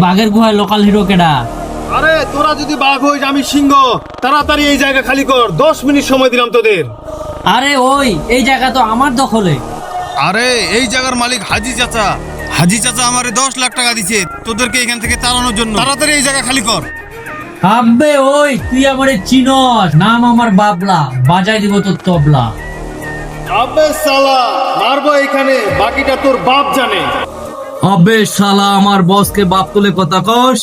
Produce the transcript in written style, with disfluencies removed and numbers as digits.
বাঘের গুহায় local hero কেডা? আরে তোরা যদি বাঘ হইস আমি সিংহ, তাড়াতাড়ি এই জায়গা খালি কর, 10 মিনিট সময় দিলাম তোদের। আরে ওই এই জায়গা তো আমার দখলে। আরে এই জায়গার মালিক হাজি চাচা। হাজি চাচা আমারে 10 লাখ টাকা দিছে তোদেরকে এখান থেকে তাড়ানোর জন্য। তাড়াতাড়ি এই জায়গা খালি কর। আব্বে ওই তুই আমারে চিনস, নাম আমার বাবলা, বাজাই দিব তোর তবলা। আবে সালা, মারবো এখানে, বাকিটা তোর বাপ জানে। আবে শালা আমার বসকে বাপ তুলে কথা কস।